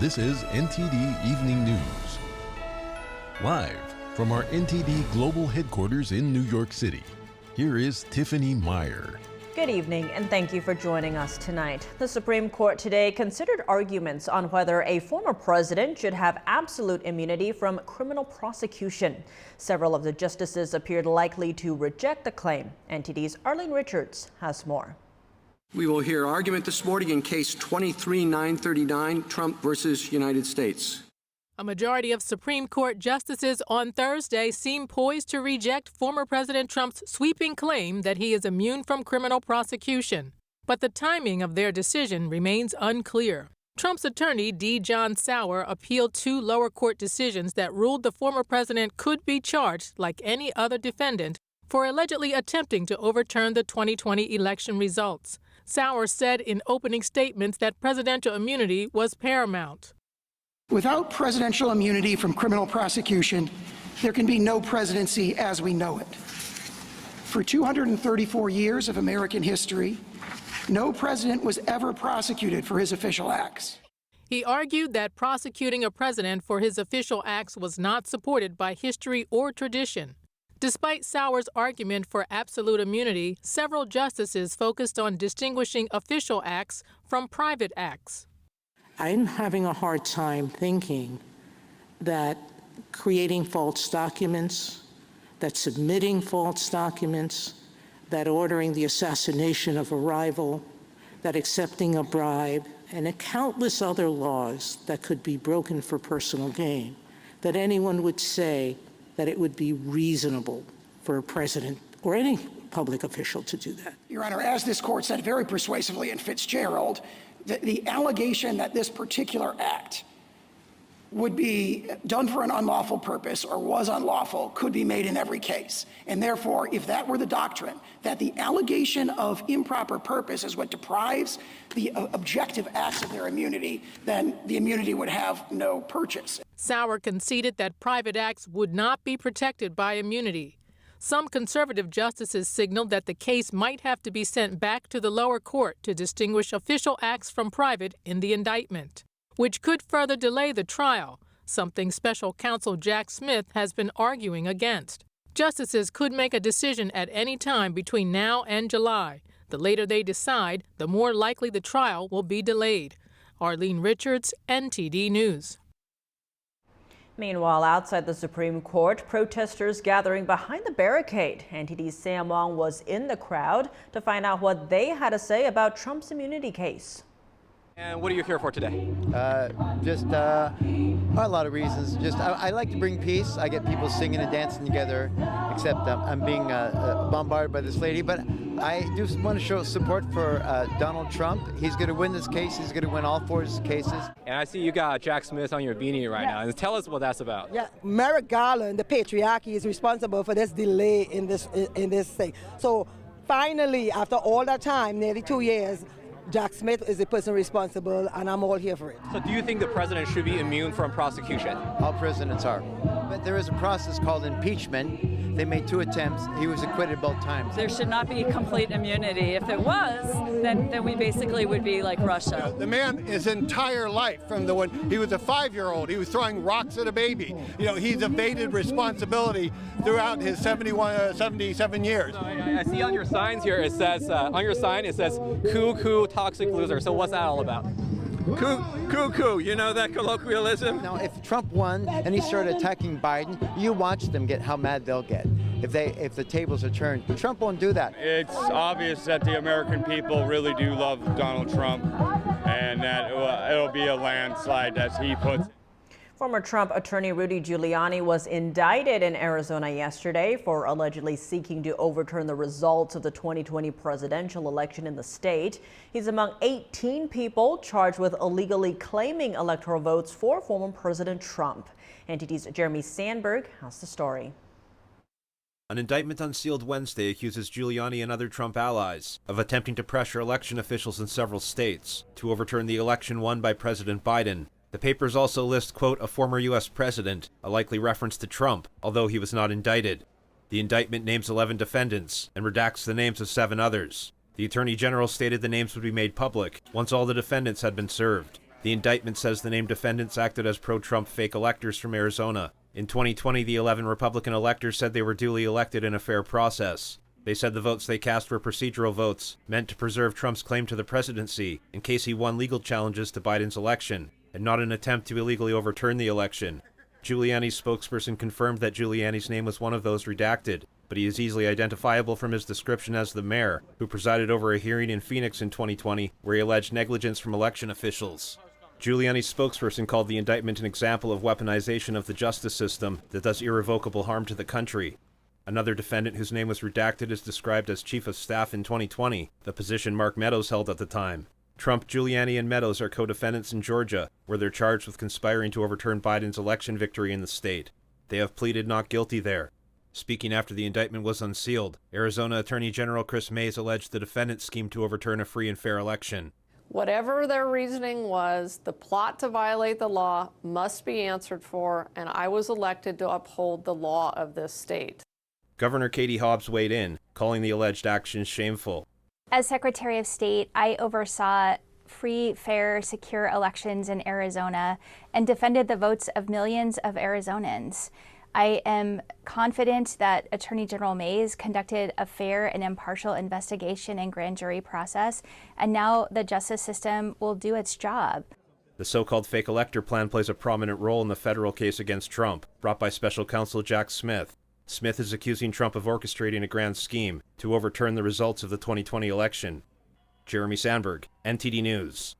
This is NTD Evening News. Live from our NTD Global Headquarters in New York City, here is Tiffany Meyer. Good evening, and thank you for joining us tonight. The Supreme Court today considered arguments on whether a former president should have absolute immunity from criminal prosecution. Several of the justices appeared likely to reject the claim. NTD's Arlene Richards has more. We will hear argument this morning in case 23-939, Trump versus United States. A majority of Supreme Court justices on Thursday seem poised to reject former President Trump's sweeping claim that he is immune from criminal prosecution. But the timing of their decision remains unclear. Trump's attorney, D. John Sauer, appealed two lower court decisions that ruled the former president could be charged like any other defendant for allegedly attempting to overturn the 2020 election results. Sauer said in opening statements that presidential immunity was paramount. Without presidential immunity from criminal prosecution, there can be no presidency as we know it. For 234 years of American history, no president was ever prosecuted for his official acts. He argued that prosecuting a president for his official acts was not supported by history or tradition. Despite Sauer's argument for absolute immunity, several justices focused on distinguishing official acts from private acts. I'm having a hard time thinking that creating false documents, that submitting false documents, that ordering the assassination of a rival, that accepting a bribe, and countless other laws that could be broken for personal gain, that anyone would say that it would be reasonable for a president or any public official to do that. Your Honor, as this court said very persuasively in Fitzgerald, the allegation that this particular act would be done for an unlawful purpose or was unlawful could be made in every case. And therefore, if that were the doctrine, that the allegation of improper purpose is what deprives the objective acts of their immunity, then the immunity would have no purchase. Sauer conceded that private acts would not be protected by immunity. Some conservative justices signaled that the case might have to be sent back to the lower court to distinguish official acts from private in the indictment, which could further delay the trial, something special counsel Jack Smith has been arguing against. Justices could make a decision at any time between now and July. The later they decide, the more likely the trial will be delayed. Arlene Richards, NTD News. Meanwhile, outside the Supreme Court, protesters gathering behind the barricade. NTD's Sam Wong was in the crowd to find out what they had to say about Trump's immunity case. And what are you here for today? Just a lot of reasons. I like to bring peace. I get people singing and dancing together, except I'm being bombarded by this lady. But I do want to show support for Donald Trump. He's going to win this case. He's going to win all four of his cases. And I see you got Jack Smith on your beanie right now. And tell us what that's about. Yeah, Merrick Garland, the patriarchy, is responsible for this delay in this thing. So finally, after all that time, nearly 2 years, Jack Smith is the person responsible, and I'm all here for it. So do you think the president should be immune from prosecution? All presidents are. But there is a process called impeachment. They made 2 attempts. He was acquitted both times. There should not be complete immunity. If it was, then we basically would be like Russia. The man, his entire life, from when he was a 5-year-old, he was throwing rocks at a baby. He's evaded responsibility throughout his 77 years. I see on your signs here, it says, on your sign, it says, "Cuckoo, toxic loser." So what's that all about? Cuckoo, you know that colloquialism? Now, if Trump won and he started attacking Biden, you watch them get how mad they'll get. If the tables are turned, Trump won't do that. It's obvious that the American people really do love Donald Trump, and that it'll be a landslide, as he puts it. Former Trump attorney Rudy Giuliani was indicted in Arizona yesterday for allegedly seeking to overturn the results of the 2020 presidential election in the state. He's among 18 people charged with illegally claiming electoral votes for former President Trump. NTD's Jeremy Sandberg has the story. An indictment unsealed Wednesday accuses Giuliani and other Trump allies of attempting to pressure election officials in several states to overturn the election won by President Biden. The papers also list, quote, a former U.S. president, a likely reference to Trump, although he was not indicted. The indictment names 11 defendants and redacts the names of 7 others. The Attorney General stated the names would be made public once all the defendants had been served. The indictment says the named defendants acted as pro-Trump fake electors from Arizona. In 2020, the 11 Republican electors said they were duly elected in a fair process. They said the votes they cast were procedural votes, meant to preserve Trump's claim to the presidency in case he won legal challenges to Biden's election, and not an attempt to illegally overturn the election. Giuliani's spokesperson confirmed that Giuliani's name was one of those redacted, but he is easily identifiable from his description as the mayor, who presided over a hearing in Phoenix in 2020 where he alleged negligence from election officials. Giuliani's spokesperson called the indictment an example of weaponization of the justice system that does irrevocable harm to the country. Another defendant whose name was redacted is described as chief of staff in 2020, the position Mark Meadows held at the time. Trump, Giuliani, and Meadows are co-defendants in Georgia, where they're charged with conspiring to overturn Biden's election victory in the state. They have pleaded not guilty there. Speaking after the indictment was unsealed, Arizona Attorney General Chris Mays alleged the defendants schemed to overturn a free and fair election. Whatever their reasoning was, the plot to violate the law must be answered for, and I was elected to uphold the law of this state. Governor Katie Hobbs weighed in, calling the alleged actions shameful. As Secretary of State, I oversaw free, fair, secure elections in Arizona and defended the votes of millions of Arizonans. I am confident that Attorney General Mays conducted a fair and impartial investigation and grand jury process, and now the justice system will do its job. The so-called fake elector plan plays a prominent role in the federal case against Trump, brought by special counsel Jack Smith. Smith is accusing Trump of orchestrating a grand scheme to overturn the results of the 2020 election. Jeremy Sandberg, NTD News.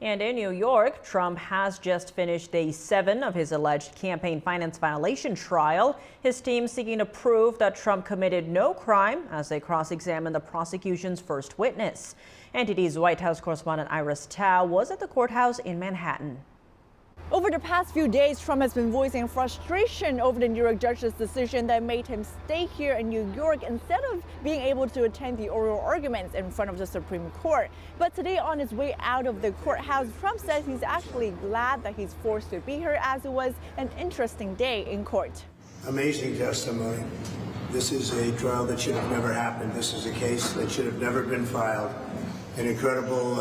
And in New York, Trump has just finished day 7 of his alleged campaign finance violation trial. His team seeking to prove that Trump committed no crime as they cross-examine the prosecution's first witness. NTD's White House correspondent Iris Tao was at the courthouse in Manhattan. Over the past few days, Trump has been voicing frustration over the New York judge's decision that made him stay here in New York instead of being able to attend the oral arguments in front of the Supreme Court. But today, on his way out of the courthouse, Trump says he's actually glad that he's forced to be here, as it was an interesting day in court. Amazing testimony. This is a trial that should have never happened. This is a case that should have never been filed. An incredible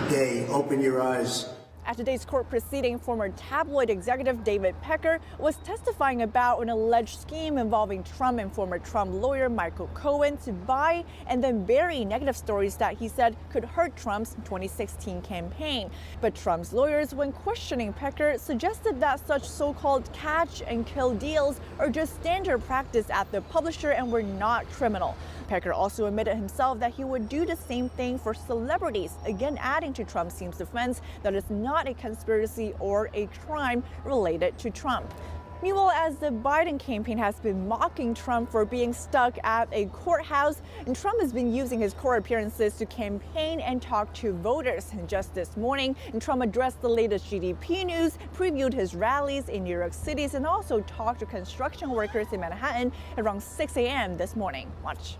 day. Open your eyes. At today's court proceeding, former tabloid executive David Pecker was testifying about an alleged scheme involving Trump and former Trump lawyer Michael Cohen to buy and then bury negative stories that he said could hurt Trump's 2016 campaign. But Trump's lawyers, when questioning Pecker, suggested that such so-called catch and kill deals are just standard practice at the publisher and were not criminal. Pecker also admitted himself that he would do the same thing for celebrities, again adding to Trump's team's defense that it's not a conspiracy or a crime related to Trump. Meanwhile, as the Biden campaign has been mocking Trump for being stuck at a courthouse, and Trump has been using his court appearances to campaign and talk to voters. And just this morning, Trump addressed the latest GDP news, previewed his rallies in New York City, and also talked to construction workers in Manhattan around 6 a.m. this morning. Watch.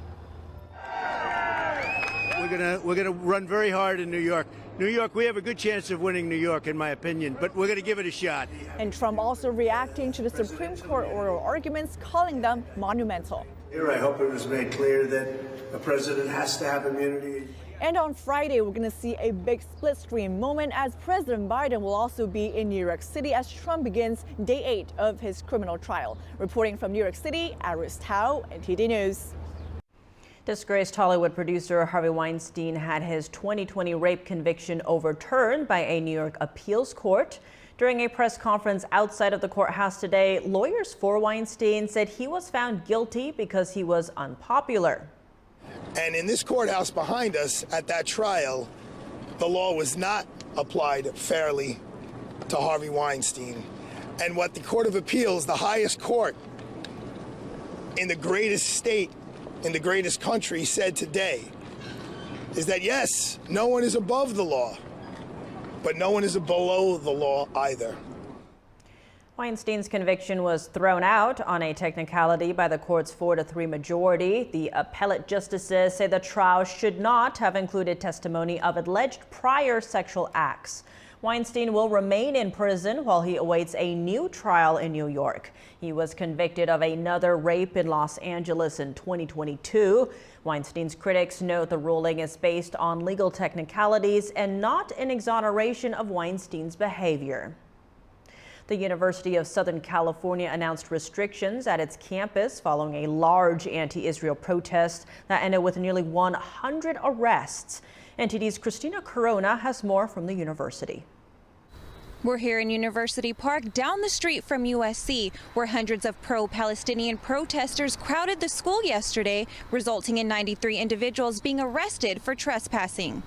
We're gonna run very hard in New York. New York, we have a good chance of winning New York, in my opinion, but we're going to give it a shot. And Trump also reacting to the Supreme Court oral arguments, calling them monumental. Here, I hope it was made clear that a president has to have immunity. And on Friday, we're going to see a big split-screen moment as President Biden will also be in New York City as Trump begins day 8 of his criminal trial. Reporting from New York City, Iris Tao, NTD News. Disgraced Hollywood producer Harvey Weinstein had his 2020 rape conviction overturned by a New York appeals court. During a press conference outside of the courthouse today, lawyers for Weinstein said he was found guilty because he was unpopular. And in this courthouse behind us at that trial, the law was not applied fairly to Harvey Weinstein. And what the Court of Appeals, the highest court in the greatest state, in the greatest country, said today is that, yes, no one is above the law, but no one is below the law either. Weinstein's conviction was thrown out on a technicality by the court's 4-3 majority. The appellate justices say the trial should not have included testimony of alleged prior sexual acts. Weinstein will remain in prison while he awaits a new trial in New York. He was convicted of another rape in Los Angeles in 2022. Weinstein's critics note the ruling is based on legal technicalities and not an exoneration of Weinstein's behavior. The University of Southern California announced restrictions at its campus following a large anti-Israel protest that ended with nearly 100 arrests. NTD's Christina Corona has more from the university. We're here in University Park down the street from USC, where hundreds of pro-Palestinian protesters crowded the school yesterday, resulting in 93 individuals being arrested for trespassing.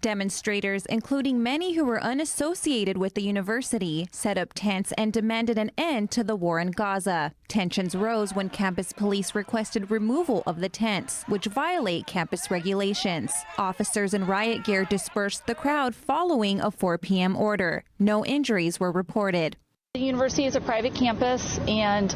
Demonstrators, including many who were unassociated with the university, set up tents and demanded an end to the war in Gaza. Tensions rose when campus police requested removal of the tents, which violate campus regulations. Officers in riot gear dispersed the crowd following a 4 p.m. order. No injuries were reported. The university is a private campus, and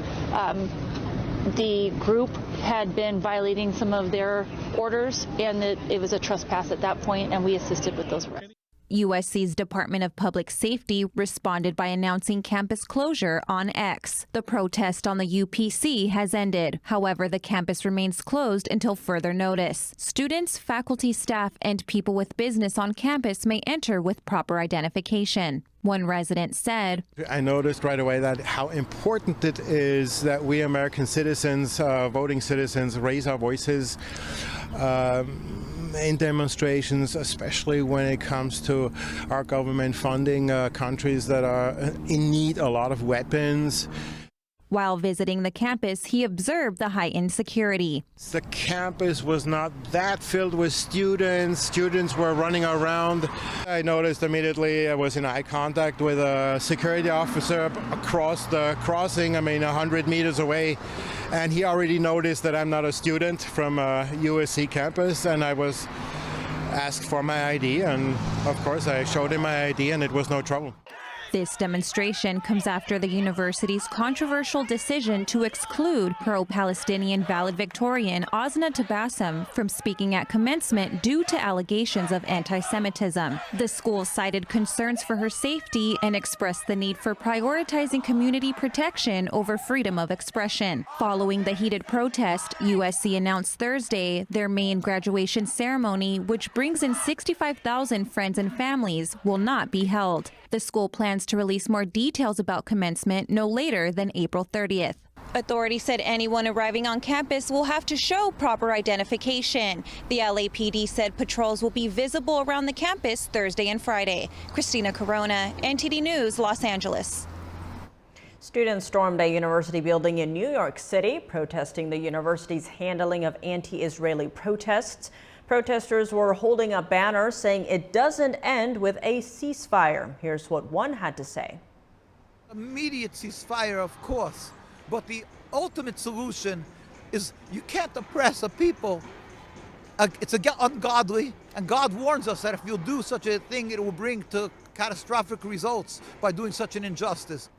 the group had been violating some of their orders, and it was a trespass at that point, and we assisted with those arrests. USC's Department of Public Safety responded by announcing campus closure on X. The protest on the UPC has ended. However, the campus remains closed until further notice. Students, faculty, staff, and people with business on campus may enter with proper identification. One resident said, I noticed right away that how important it is that we American citizens, voting citizens, raise our voices in demonstrations, especially when it comes to our government funding countries that are in need a lot of weapons. While visiting the campus, he observed the heightened security. The campus was not that filled with students. Students were running around. I noticed immediately I was in eye contact with a security officer across the crossing, 100 meters away. And he already noticed that I'm not a student from USC campus, and I was asked for my ID, and of course I showed him my ID, and it was no trouble. This demonstration comes after the university's controversial decision to exclude pro-Palestinian valedictorian Osna Tabassum from speaking at commencement due to allegations of anti-Semitism. The school cited concerns for her safety and expressed the need for prioritizing community protection over freedom of expression. Following the heated protest, USC announced Thursday their main graduation ceremony, which brings in 65,000 friends and families, will not be held. The school plans to release more details about commencement no later than April 30th. Authorities said anyone arriving on campus will have to show proper identification. The LAPD said patrols will be visible around the campus Thursday and Friday. Christina Corona, NTD News, Los Angeles. Students stormed a university building in New York City, protesting the university's handling of anti-Israeli protests. Protesters were holding up banners saying it doesn't end with a ceasefire. Here's what one had to say. Immediate ceasefire, of course, but the ultimate solution is you can't oppress a people. It's ungodly, and God warns us that if you'll do such a thing, it will bring to catastrophic results by doing such an injustice.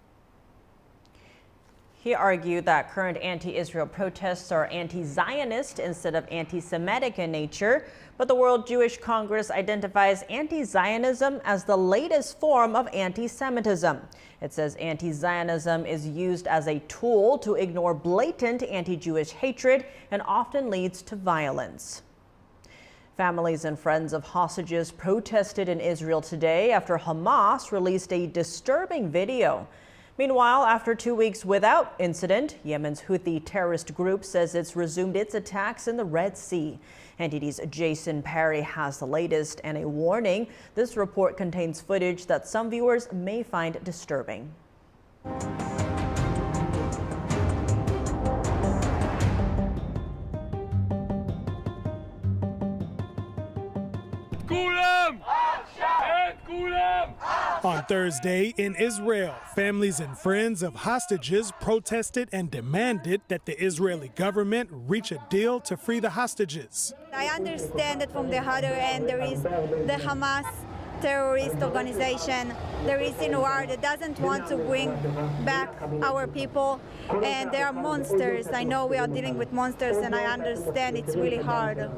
He argued that current anti-Israel protests are anti-Zionist instead of anti-Semitic in nature, but the World Jewish Congress identifies anti-Zionism as the latest form of anti-Semitism. It says anti-Zionism is used as a tool to ignore blatant anti-Jewish hatred and often leads to violence. Families and friends of hostages protested in Israel today after Hamas released a disturbing video. Meanwhile, after 2 weeks without incident, Yemen's Houthi terrorist group says it's resumed its attacks in the Red Sea. NTD's Jason Perry has the latest and a warning. This report contains footage that some viewers may find disturbing. On Thursday in Israel, families and friends of hostages protested and demanded that the Israeli government reach a deal to free the hostages. I understand that from the other end there is the Hamas terrorist organization. There is in war that doesn't want to bring back our people, and they are monsters. I know we are dealing with monsters, and I understand it's really hard.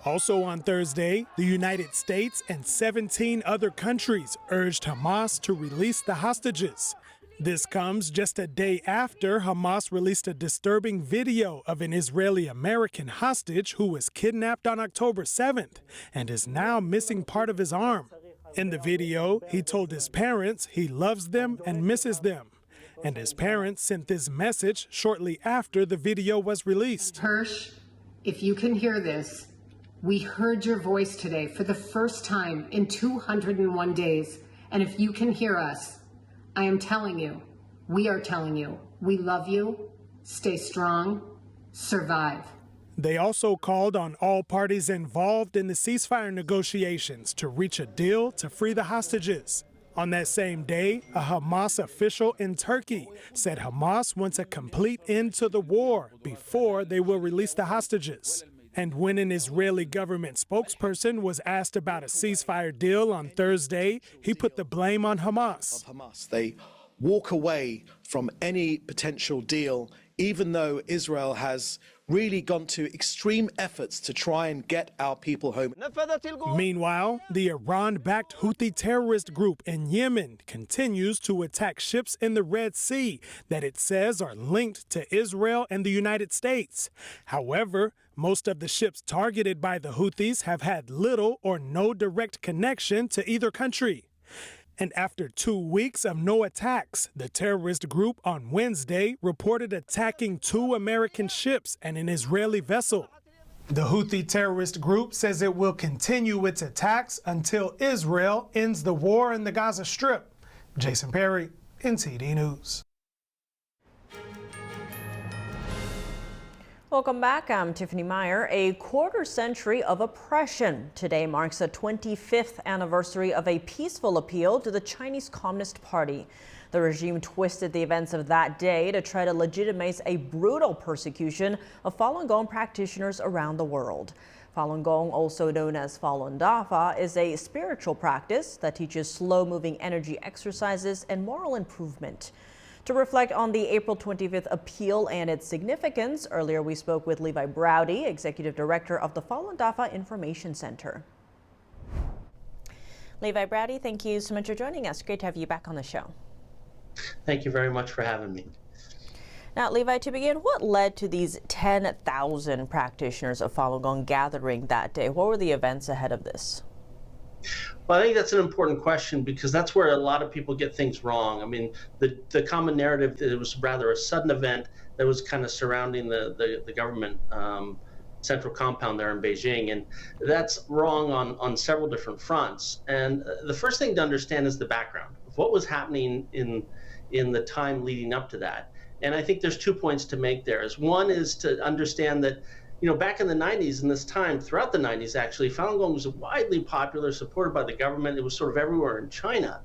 Also on Thursday, the United States and 17 other countries urged Hamas to release the hostages. This comes just a day after Hamas released a disturbing video of an Israeli-American hostage who was kidnapped on October 7th and is now missing part of his arm. In the video, he told his parents he loves them and misses them. And his parents sent this message shortly after the video was released. Hirsch, if you can hear this, we heard your voice today for the first time in 201 days. And if you can hear us, I am telling you, we are telling you, we love you, stay strong, survive. They also called on all parties involved in the ceasefire negotiations to reach a deal to free the hostages. On that same day, a Hamas official in Turkey said Hamas wants a complete end to the war before they will release the hostages. And when an Israeli government spokesperson was asked about a ceasefire deal on Thursday, he put the blame on Hamas. They walk away from any potential deal, even though Israel has really gone to extreme efforts to try and get our people home. Meanwhile, the Iran-backed Houthi terrorist group in Yemen continues to attack ships in the Red Sea that it says are linked to Israel and the United States. However, most of the ships targeted by the Houthis have had little or no direct connection to either country. And after 2 weeks of no attacks, the terrorist group on Wednesday reported attacking 2 American ships and an Israeli vessel. The Houthi terrorist group says it will continue its attacks until Israel ends the war in the Gaza Strip. Jason Perry, NTD News. Welcome back. I'm Tiffany Meyer. A quarter century of oppression. Today marks the 25th anniversary of a peaceful appeal to the Chinese Communist Party. The regime twisted the events of that day to try to legitimize a brutal persecution of Falun Gong practitioners around the world. Falun Gong, also known as Falun Dafa, is a spiritual practice that teaches slow-moving energy exercises and moral improvement. To reflect on the April 25th appeal and its significance, earlier we spoke with Levi Browdy, Executive Director of the Falun Dafa Information Center. Levi Browdy, thank you so much for joining us. Great to have you back on the show. Thank you very much for having me. Now, Levi, to begin, what led to these 10,000 practitioners of Falun Gong gathering that day? What were the events ahead of this? Well, I think that's an important question because that's where a lot of people get things wrong. I mean, the common narrative that it was rather a sudden event that was kind of surrounding the government central compound there in Beijing, and that's wrong on several different fronts. And the first thing to understand is the background of what was happening in the time leading up to that. And I think there's 2 points to make there. One is to understand that, you know, back in the 90s, in this time, throughout the 90s, actually, Falun Gong was widely popular, supported by the government. It was sort of everywhere in China.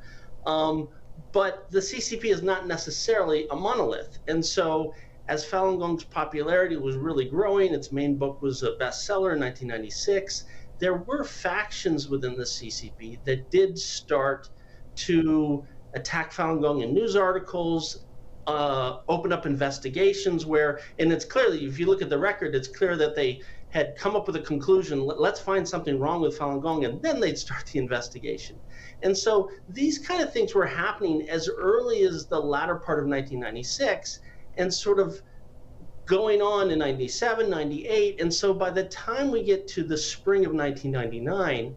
But the CCP is not necessarily a monolith. And so as Falun Gong's popularity was really growing, its main book was a bestseller in 1996, there were factions within the CCP that did start to attack Falun Gong in news articles, open up investigations where, and it's clearly, if you look at the record, it's clear that they had come up with a conclusion, let's find something wrong with Falun Gong, and then they'd start the investigation. And so these kind of things were happening as early as the latter part of 1996 and sort of going on in 97, 98. And so by the time we get to the spring of 1999,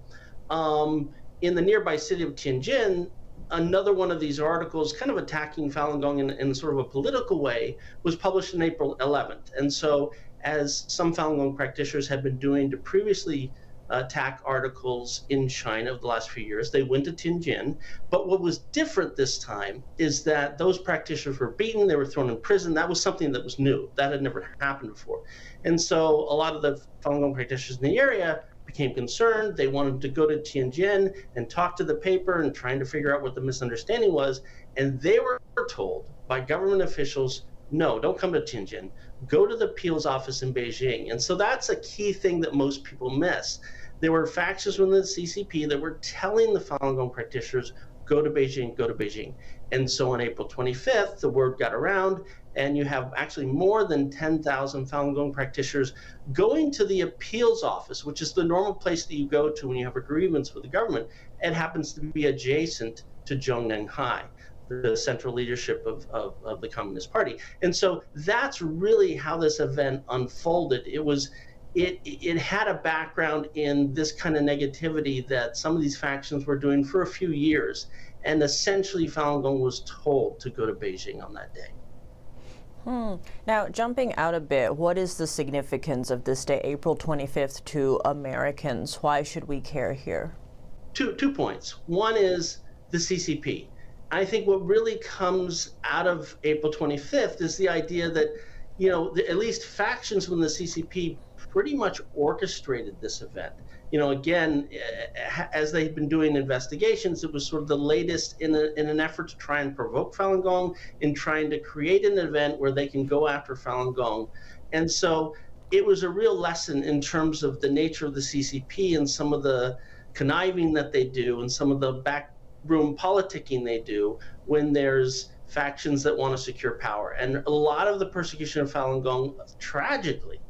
in the nearby city of Tianjin, another one of these articles kind of attacking Falun Gong in sort of a political way was published on April 11th. And so as some Falun Gong practitioners had been doing to previously attack articles in China of the last few years, they went to Tianjin. But what was different this time is that those practitioners were beaten, they were thrown in prison. That was something that was new. That had never happened before. And so a lot of the Falun Gong practitioners in the area became concerned. They wanted to go to Tianjin and talk to the paper and trying to figure out what the misunderstanding was. And they were told by government officials, no, don't come to Tianjin. Go to the appeals office in Beijing. And so that's a key thing that most people miss. There were factions within the CCP that were telling the Falun Gong practitioners, go to Beijing, go to Beijing. And so on April 25th, the word got around, and you have actually more than 10,000 Falun Gong practitioners going to the appeals office, which is the normal place that you go to when you have a grievance with the government. It happens to be adjacent to Zhongnanhai, the central leadership of the Communist Party. And so that's really how this event unfolded. It had a background in this kind of negativity that some of these factions were doing for a few years. And essentially, Falun Gong was told to go to Beijing on that day. Now, jumping out a bit, what is the significance of this day, April 25th, to Americans? Why should we care here? Two points. One is the CCP. I think what really comes out of April 25th is the idea that, at least factions within the CCP pretty much orchestrated this event. Again, as they've been doing investigations, it was sort of the latest in an effort to try and provoke Falun Gong, in trying to create an event where they can go after Falun Gong. And so it was a real lesson in terms of the nature of the CCP and some of the conniving that they do and some of the backroom politicking they do when there's factions that want to secure power. And a lot of the persecution of Falun Gong, tragically,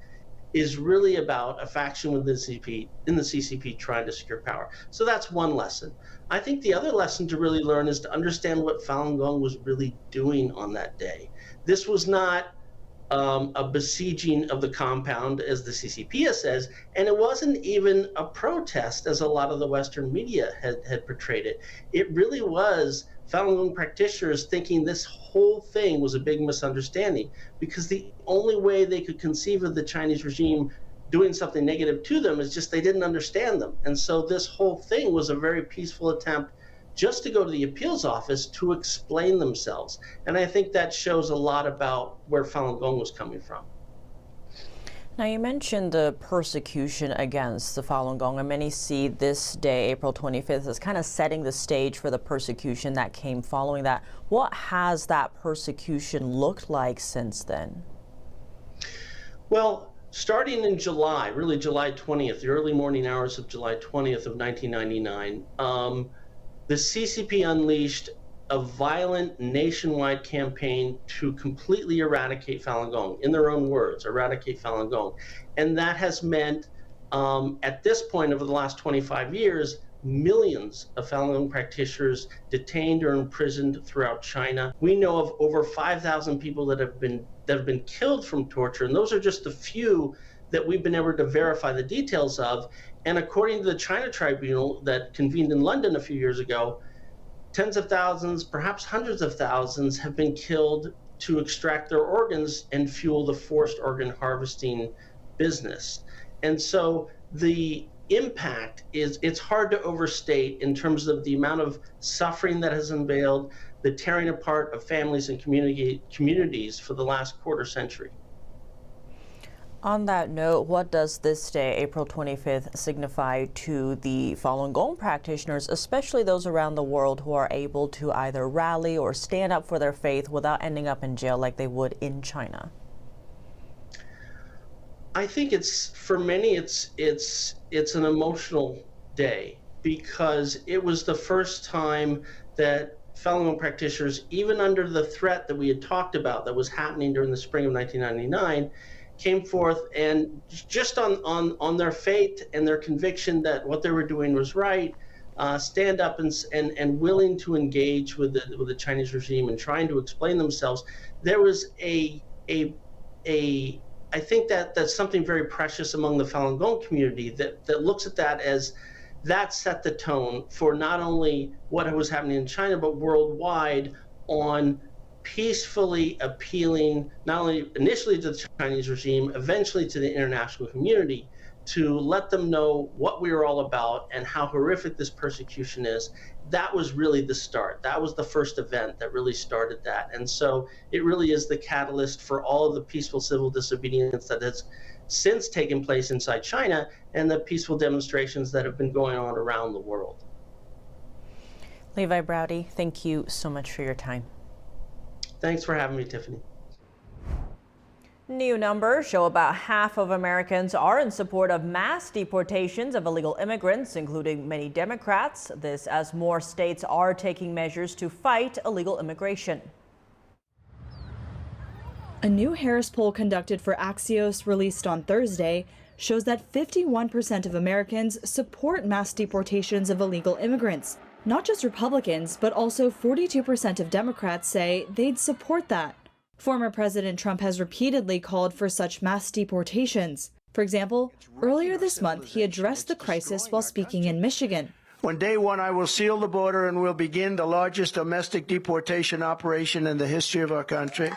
is really about a faction within the CCP trying to secure power. So that's one lesson. I think the other lesson to really learn is to understand what Falun Gong was really doing on that day. This was not a besieging of the compound, as the CCP says, and it wasn't even a protest, as a lot of the Western media had portrayed it. It really was Falun Gong practitioners thinking this whole thing was a big misunderstanding, because the only way they could conceive of the Chinese regime doing something negative to them is just they didn't understand them. And so this whole thing was a very peaceful attempt just to go to the appeals office to explain themselves. And I think that shows a lot about where Falun Gong was coming from. Now, you mentioned the persecution against the Falun Gong, and many see this day, April 25th, as kind of setting the stage for the persecution that came following that. What has that persecution looked like since then? Well, starting in July, really July 20th, the early morning hours of July 20th of 1999, the CCP unleashed a violent nationwide campaign to completely eradicate Falun Gong, in their own words, eradicate Falun Gong. And that has meant, at this point, over the last 25 years, millions of Falun Gong practitioners detained or imprisoned throughout China. We know of over 5,000 people that have been killed from torture, and those are just the few that we've been able to verify the details of. And according to the China Tribunal that convened in London a few years ago, tens of thousands, perhaps hundreds of thousands, have been killed to extract their organs and fuel the forced organ harvesting business. And so the impact it's hard to overstate in terms of the amount of suffering that has unveiled, the tearing apart of families and communities for the last quarter century. On that note, what does this day, April 25th, signify to the Falun Gong practitioners, especially those around the world who are able to either rally or stand up for their faith without ending up in jail like they would in China? I think for many it's an emotional day, because it was the first time that Falun Gong practitioners, even under the threat that we had talked about that was happening during the spring of 1999, came forth and just on their faith and their conviction that what they were doing was right, stand up and willing to engage with the Chinese regime and trying to explain themselves. There was I think that's something very precious among the Falun Gong community that looks at that as that set the tone for not only what was happening in China, but worldwide, on peacefully appealing not only initially to the Chinese regime, eventually to the international community, to let them know what we were all about and how horrific this persecution is. That was really the start. That was the first event that really started that. And so it really is the catalyst for all of the peaceful civil disobedience that has since taken place inside China and the peaceful demonstrations that have been going on around the world. Levi Browdy, thank you so much for your time. Thanks for having me, Tiffany. New numbers show about half of Americans are in support of mass deportations of illegal immigrants, including many Democrats. This as more states are taking measures to fight illegal immigration. A new Harris poll conducted for Axios released on Thursday shows that 51% of Americans support mass deportations of illegal immigrants. Not just Republicans, but also 42% of Democrats say they'd support that. Former President Trump has repeatedly called for such mass deportations. For example, earlier this month, he addressed the crisis while speaking in Michigan. On day one, I will seal the border and will begin the largest domestic deportation operation in the history of our country.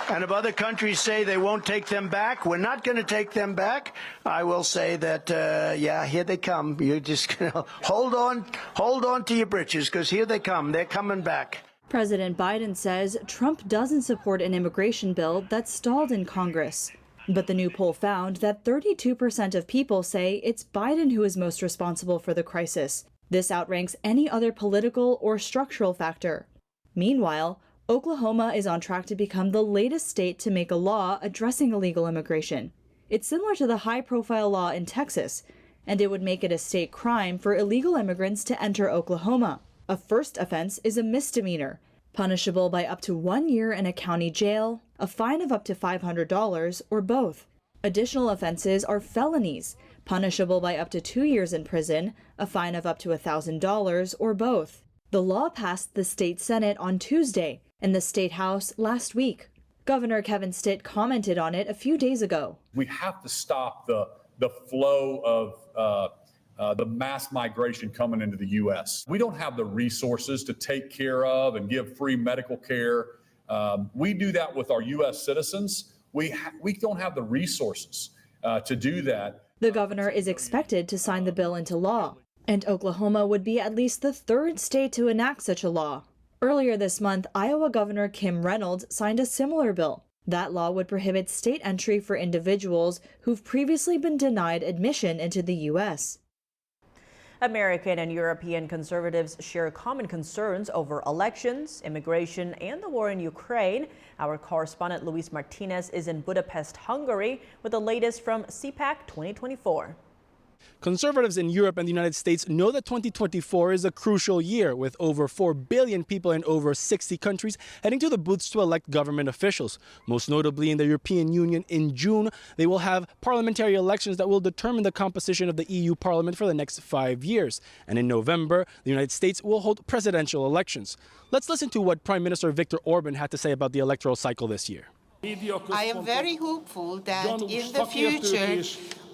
And if other countries say they won't take them back, we're not going to take them back, I will say that, yeah, here they come. You're just going to hold on to your britches, because here they come. They're coming back. President Biden says Trump doesn't support an immigration bill that stalled in Congress. But the new poll found that 32% of people say it's Biden who is most responsible for the crisis. This outranks any other political or structural factor. Meanwhile, Oklahoma is on track to become the latest state to make a law addressing illegal immigration. It's similar to the high-profile law in Texas, and it would make it a state crime for illegal immigrants to enter Oklahoma. A first offense is a misdemeanor, punishable by up to 1 year in a county jail, a fine of up to $500, or both. Additional offenses are felonies, punishable by up to 2 years in prison, a fine of up to $1,000, or both. The law passed the state Senate on Tuesday and the state House last week. Governor Kevin Stitt commented on it a few days ago. We have to stop the flow of the mass migration coming into the U.S. We don't have the resources to take care of and give free medical care. We do that with our U.S. citizens. We don't have the resources to do that. The governor is expected to sign the bill into law, and Oklahoma would be at least the third state to enact such a law. Earlier this month, Iowa Governor Kim Reynolds signed a similar bill. That law would prohibit state entry for individuals who've previously been denied admission into the U.S. American and European conservatives share common concerns over elections, immigration, and the war in Ukraine. Our correspondent Luis Martinez is in Budapest, Hungary, with the latest from CPAC 2024. Conservatives in Europe and the United States know that 2024 is a crucial year, with over 4 billion people in over 60 countries heading to the booths to elect government officials. Most notably in the European Union in June, they will have parliamentary elections that will determine the composition of the EU Parliament for the next 5 years. And in November, the United States will hold presidential elections. Let's listen to what Prime Minister Viktor Orban had to say about the electoral cycle this year. I am very hopeful that in the future,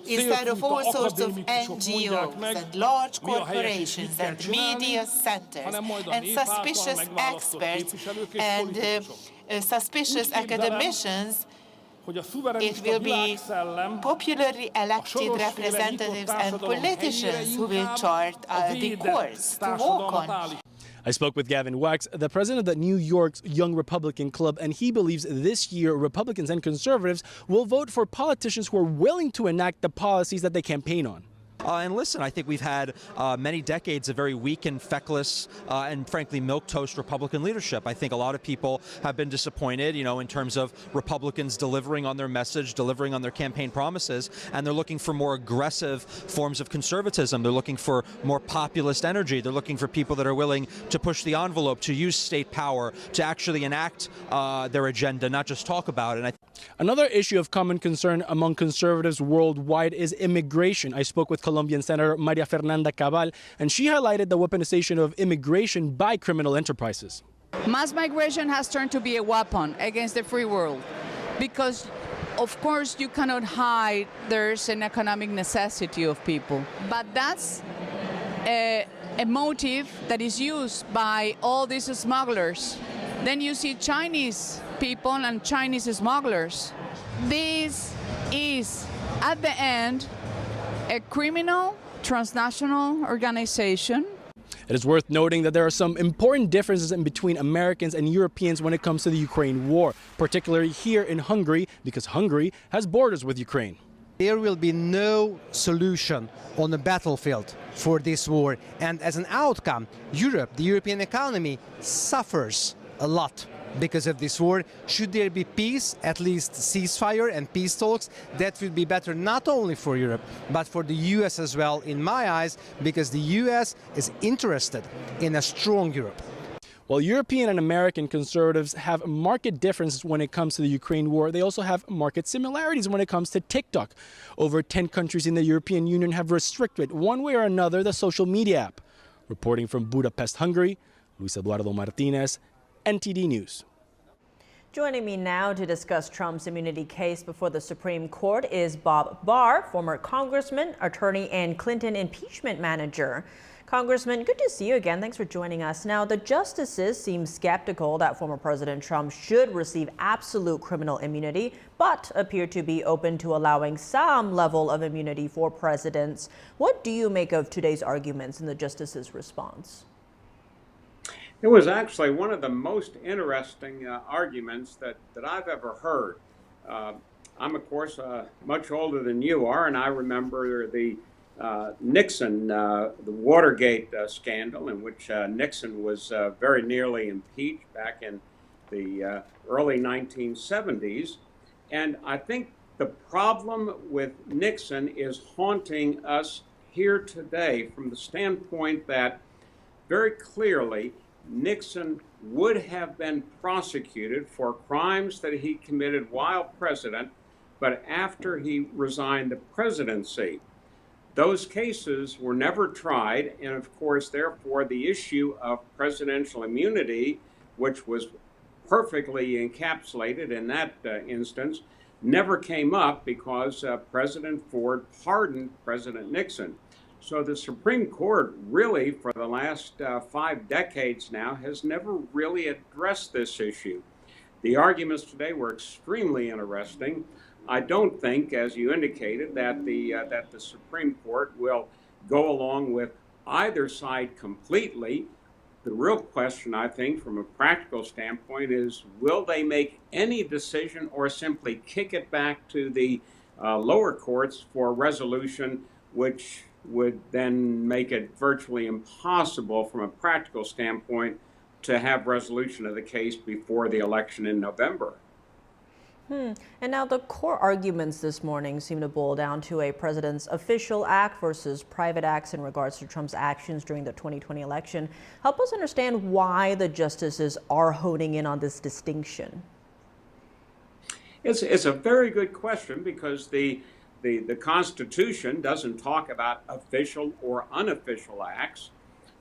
instead of all sorts of NGOs and large corporations and media centers and suspicious experts and suspicious academicians, it will be popularly elected representatives and politicians who will chart the course to walk on. I spoke with Gavin Wax, the president of the New York's Young Republican Club, and he believes this year Republicans and conservatives will vote for politicians who are willing to enact the policies that they campaign on. And listen, I think we've had many decades of very weak and feckless and frankly milquetoast Republican leadership. I think a lot of people have been disappointed, in terms of Republicans delivering on their message, delivering on their campaign promises, and they're looking for more aggressive forms of conservatism. They're looking for more populist energy. They're looking for people that are willing to push the envelope, to use state power, to actually enact their agenda, not just talk about it. Another issue of common concern among conservatives worldwide is immigration. I spoke with Colombian Senator Maria Fernanda Cabal, and she highlighted the weaponization of immigration by criminal enterprises. Mass migration has turned to be a weapon against the free world because, of course, you cannot hide there's an economic necessity of people. But that's a motive that is used by all these smugglers. Then you see Chinese people and Chinese smugglers. This is, at the end, a criminal transnational organization. It is worth noting that there are some important differences in between Americans and Europeans when it comes to the Ukraine war, particularly here in Hungary, because Hungary has borders with Ukraine. There will be no solution on the battlefield for this war, and as an outcome, Europe, the European economy, suffers a lot because of this war. Should there be peace, at least ceasefire and peace talks, that would be better not only for Europe, but for the US as well, in my eyes, because the US is interested in a strong Europe. While European and American conservatives have marked differences when it comes to the Ukraine war, they also have marked similarities when it comes to TikTok. Over 10 countries in the European Union have restricted, one way or another, the social media app. Reporting from Budapest, Hungary, Luis Eduardo Martinez, NTD News. Joining me now to discuss Trump's immunity case before the Supreme Court is Bob Barr, former congressman, attorney, and Clinton impeachment manager. Congressman, good to see you again. Thanks for joining us. Now, the justices seem skeptical that former President Trump should receive absolute criminal immunity, but appear to be open to allowing some level of immunity for presidents. What do you make of today's arguments and the justices' response? It was actually one of the most interesting arguments that I've ever heard. I'm, of course, much older than you are, and I remember the Nixon, the Watergate scandal, in which Nixon was very nearly impeached back in the early 1970s. And I think the problem with Nixon is haunting us here today from the standpoint that very clearly Nixon would have been prosecuted for crimes that he committed while president, but after he resigned the presidency. Those cases were never tried, and of course, therefore, the issue of presidential immunity, which was perfectly encapsulated in that instance, never came up because President Ford pardoned President Nixon. So the Supreme Court really, for the last 5 decades now, has never really addressed this issue. The arguments today were extremely interesting. I don't think, as you indicated, that the Supreme Court will go along with either side completely. The real question, I think, from a practical standpoint is, will they make any decision or simply kick it back to the lower courts for resolution, which would then make it virtually impossible from a practical standpoint to have resolution of the case before the election in November. And now the core arguments this morning seem to boil down to a president's official act versus private acts in regards to Trump's actions during the 2020 election. Help us understand why the justices are honing in on this distinction. It's a very good question, because the Constitution doesn't talk about official or unofficial acts.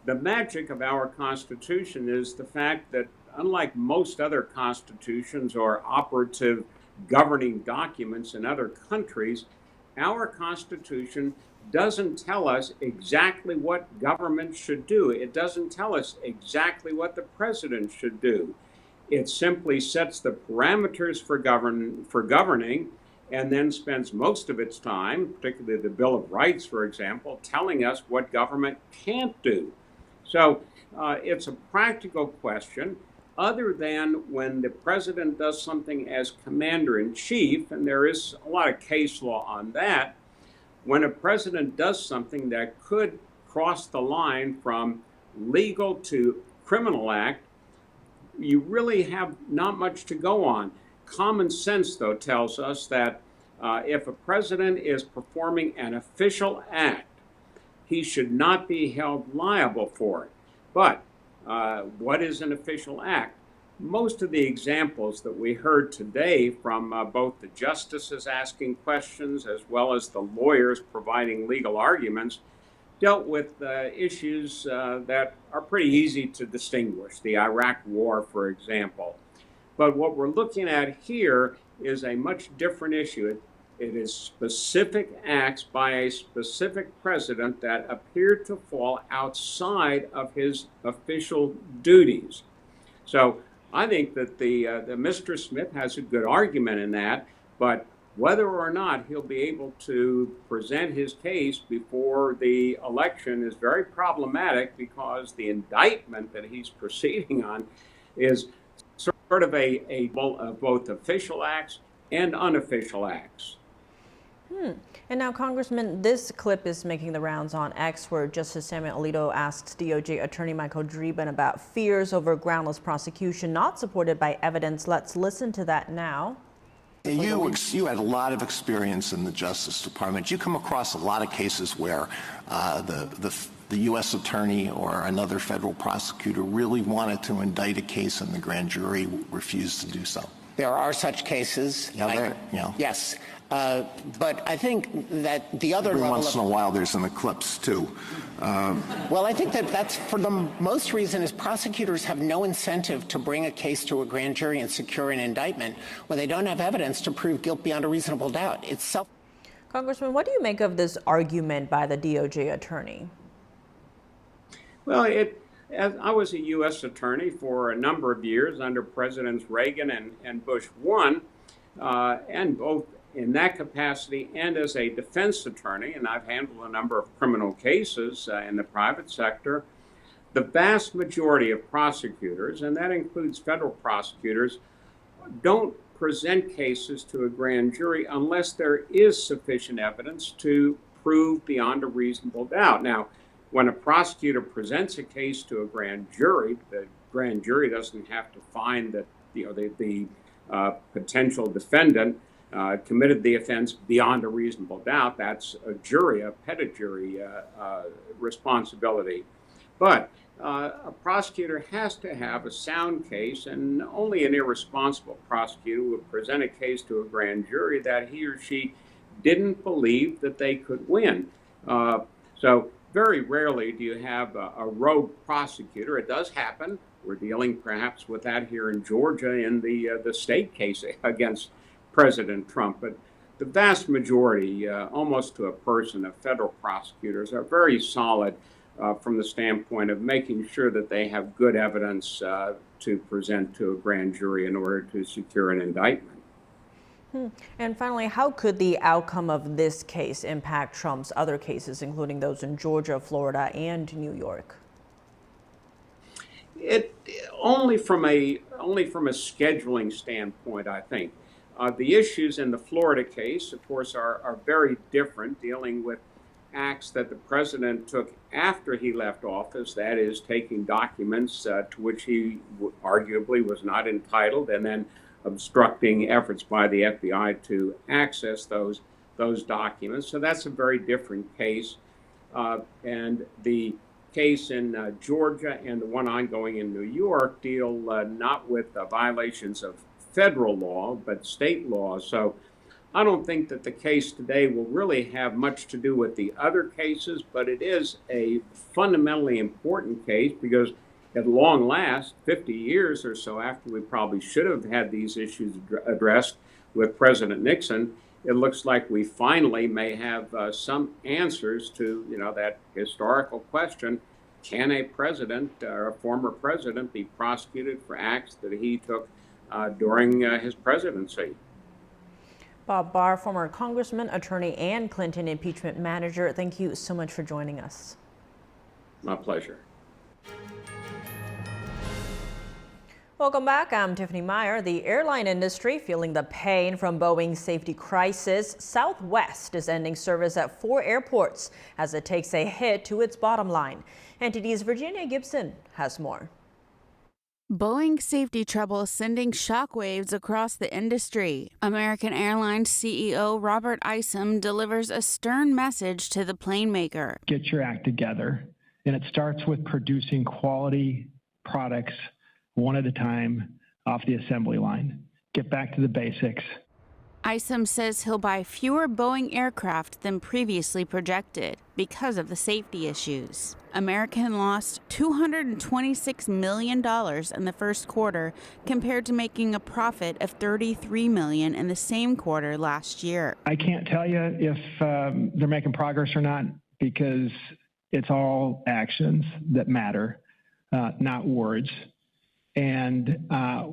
The magic of our Constitution is the fact that, unlike most other constitutions or operative governing documents in other countries, our Constitution doesn't tell us exactly what government should do. It doesn't tell us exactly what the president should do. It simply sets the parameters for governing, and then spends most of its time, particularly the Bill of Rights, for example, telling us what government can't do. So it's a practical question, other than when the president does something as commander-in-chief, and there is a lot of case law on that. When a president does something that could cross the line from legal to criminal act, you really have not much to go on. Common sense, though, tells us that if a president is performing an official act, he should not be held liable for it. But what is an official act? Most of the examples that we heard today from both the justices asking questions as well as the lawyers providing legal arguments dealt with issues that are pretty easy to distinguish. The Iraq War, for example. But what we're looking at here is a much different issue. It is specific acts by a specific president that appear to fall outside of his official duties. So I think that the Mr. Smith has a good argument in that, but whether or not he'll be able to present his case before the election is very problematic, because the indictment that he's proceeding on is sort of a both official acts and unofficial acts. And now, Congressman, this clip is making the rounds on X, where Justice Samuel Alito asks DOJ Attorney Michael Dreeben about fears over groundless prosecution not supported by evidence. Let's listen to that now. You had a lot of experience in the Justice Department. You come across a lot of cases where the U.S. attorney or another federal prosecutor really wanted to indict a case and the grand jury refused to do so. There are such cases. Yes. But I think that the other Every level once in a while there's an eclipse, too. Well, I think that's for the most reason is prosecutors have no incentive to bring a case to a grand jury and secure an indictment when they don't have evidence to prove guilt beyond a reasonable doubt. Congressman, what do you make of this argument by the DOJ attorney? Well, I was a U.S. attorney for a number of years under Presidents Reagan and Bush 1, and both in that capacity and as a defense attorney, and I've handled a number of criminal cases in the private sector. The vast majority of prosecutors, and that includes federal prosecutors, don't present cases to a grand jury unless there is sufficient evidence to prove beyond a reasonable doubt. Now, when a prosecutor presents a case to a grand jury, the grand jury doesn't have to find that the potential defendant committed the offense beyond a reasonable doubt. That's a pedigree responsibility. But a prosecutor has to have a sound case, and only an irresponsible prosecutor would present a case to a grand jury that he or she didn't believe that they could win. So very rarely do you have a rogue prosecutor. It does happen. We're dealing perhaps with that here in Georgia in the state case against President Trump. But the vast majority, almost to a person, of federal prosecutors are very solid from the standpoint of making sure that they have good evidence to present to a grand jury in order to secure an indictment. And finally, how could the outcome of this case impact Trump's other cases, including those in Georgia, Florida, and New York? Only from a scheduling standpoint, I think. The issues in the Florida case, of course, are very different, dealing with acts that the president took after he left office, that is, taking documents to which he arguably was not entitled, and then obstructing efforts by the FBI to access those documents. So that's a very different case. And the case in Georgia and the one ongoing in New York deal not with violations of federal law, but state law. So I don't think that the case today will really have much to do with the other cases, but it is a fundamentally important case because at long last, 50 years or so after we probably should have had these issues addressed with President Nixon, it looks like we finally may have some answers to, that historical question: can a president or a former president be prosecuted for acts that he took during his presidency? Bob Barr, former congressman, attorney, and Clinton impeachment manager, thank you so much for joining us. My pleasure. Welcome back. I'm Tiffany Meyer. The airline industry feeling the pain from Boeing's safety crisis. Southwest is ending service at 4 airports as it takes a hit to its bottom line. NTD's Virginia Gibson has more. Boeing safety trouble sending shockwaves across the industry. American Airlines CEO Robert Isom delivers a stern message to the plane maker. Get your act together. And it starts with producing quality products one at a time off the assembly line. Get back to the basics. Isom says he'll buy fewer Boeing aircraft than previously projected because of the safety issues. American lost $226 million in the first quarter compared to making a profit of $33 million in the same quarter last year. I can't tell you if they're making progress or not because it's all actions that matter, not words. And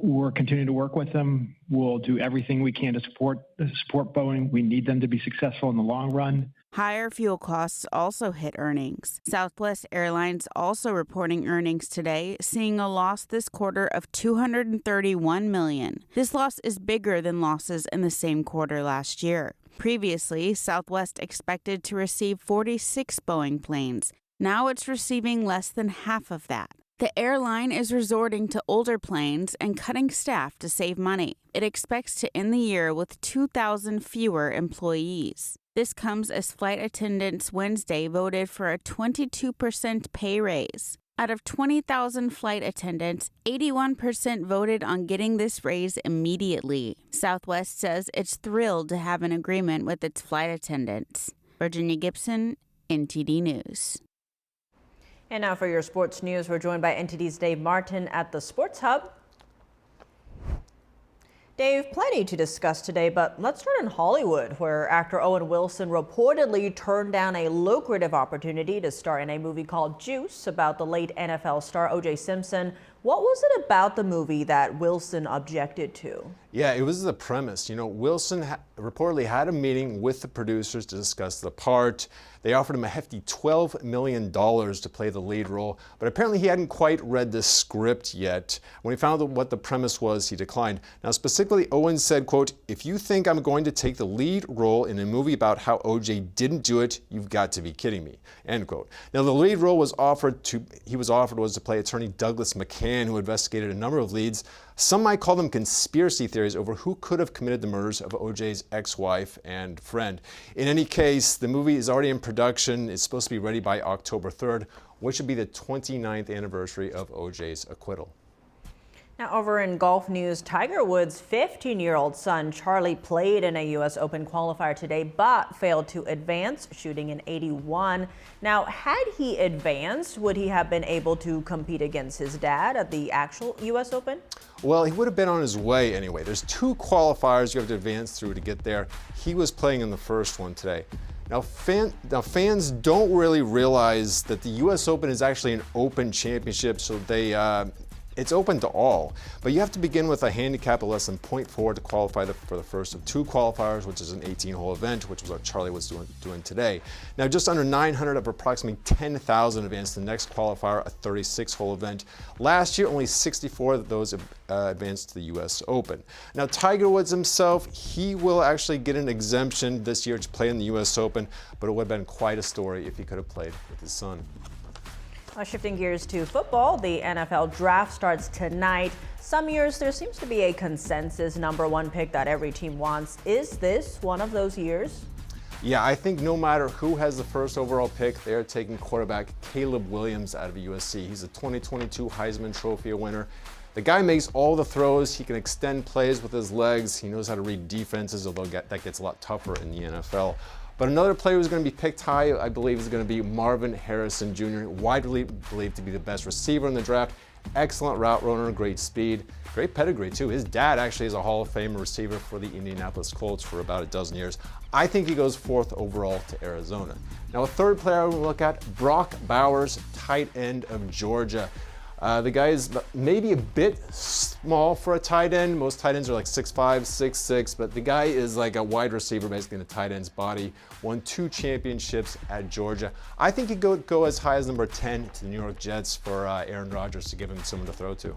we're continuing to work with them. We'll do everything we can to support Boeing. We need them to be successful in the long run. Higher fuel costs also hit earnings. Southwest Airlines also reporting earnings today, seeing a loss this quarter of $231 million. This loss is bigger than losses in the same quarter last year. Previously, Southwest expected to receive 46 Boeing planes. Now it's receiving less than half of that. The airline is resorting to older planes and cutting staff to save money. It expects to end the year with 2,000 fewer employees. This comes as flight attendants Wednesday voted for a 22% pay raise. Out of 20,000 flight attendants, 81% voted on getting this raise immediately. Southwest says it's thrilled to have an agreement with its flight attendants. Virginia Gibson, NTD News. And now for your sports news, we're joined by NTD's Dave Martin at the Sports Hub. Dave, plenty to discuss today, but let's start in Hollywood, where actor Owen Wilson reportedly turned down a lucrative opportunity to star in a movie called Juice about the late NFL star O.J. Simpson. What was it about the movie that Wilson objected to? Yeah, it was the premise. You know, Wilson reportedly had a meeting with the producers to discuss the part. They offered him a hefty $12 million to play the lead role, but apparently he hadn't quite read the script yet. When he found out what the premise was, he declined. Now, specifically, Owen said, quote, "If you think I'm going to take the lead role in a movie about how O.J. didn't do it, you've got to be kidding me," end quote. Now, the lead role was to play attorney Douglas McCann, who investigated a number of leads. Some might call them conspiracy theories over who could have committed the murders of O.J.'s ex-wife and friend. In any case, the movie is already in production. It's supposed to be ready by October 3rd, which would be the 29th anniversary of O.J.'s acquittal. Now, over in golf news, Tiger Woods' 15-year-old son Charlie played in a U.S. Open qualifier today, but failed to advance, shooting an 81. Now, had he advanced, would he have been able to compete against his dad at the actual U.S. Open? Well, he would have been on his way anyway. There's 2 qualifiers you have to advance through to get there. He was playing in the first one today. Now, fans don't really realize that the U.S. Open is actually an open championship, so it's open to all, but you have to begin with a handicap of less than 0.4 to qualify for the first of 2 qualifiers, which is an 18-hole event, which is what Charlie was doing today. Now, just under 900 of approximately 10,000 advanced to the next qualifier, a 36-hole event. Last year, only 64 of those advanced to the U.S. Open. Now, Tiger Woods himself, he will actually get an exemption this year to play in the U.S. Open, but it would have been quite a story if he could have played with his son. Shifting gears to football, the NFL draft starts tonight. Some years there seems to be a consensus #1 pick that every team wants. Is this one of those years? Yeah, I think no matter who has the first overall pick, they're taking quarterback Caleb Williams out of USC. He's a 2022 Heisman Trophy winner. The guy makes all the throws. He can extend plays with his legs. He knows how to read defenses, although that gets a lot tougher in the NFL. But another player who's going to be picked high, I believe, is going to be Marvin Harrison Jr., widely believed to be the best receiver in the draft. Excellent route runner, great speed, great pedigree too. His dad actually is a Hall of Fame receiver for the Indianapolis Colts for about a dozen years. I think he goes 4th overall to Arizona. Now, a third player we'll look at, Brock Bowers, tight end of Georgia. The guy is maybe a bit small for a tight end. Most tight ends are like 6'5", 6'6", but the guy is like a wide receiver basically in a tight end's body. Won 2 championships at Georgia. I think he'd go as high as number 10 to the New York Jets for Aaron Rodgers to give him someone to throw to.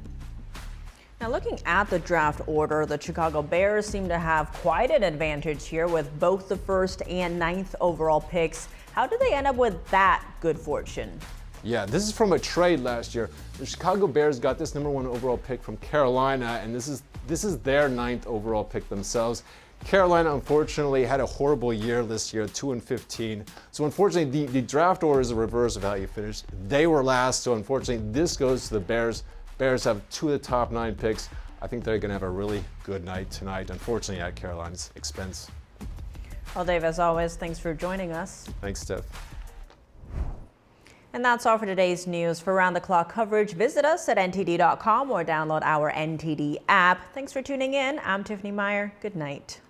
Now, looking at the draft order, the Chicago Bears seem to have quite an advantage here with both the 1st and 9th overall picks. How did they end up with that good fortune? Yeah, this is from a trade last year. The Chicago Bears got this #1 overall pick from Carolina, and this is their 9th overall pick themselves. Carolina, unfortunately, had a horrible year this year, 2-15. So unfortunately, the draft order is the reverse of how you finished. They were last, so unfortunately, this goes to the Bears. Bears have 2 of the top 9 picks. I think they're going to have a really good night tonight, unfortunately, at Carolina's expense. Well, Dave, as always, thanks for joining us. Thanks, Steph. And that's all for today's news. For round-the-clock coverage, visit us at ntd.com or download our NTD app. Thanks for tuning in. I'm Tiffany Meyer. Good night.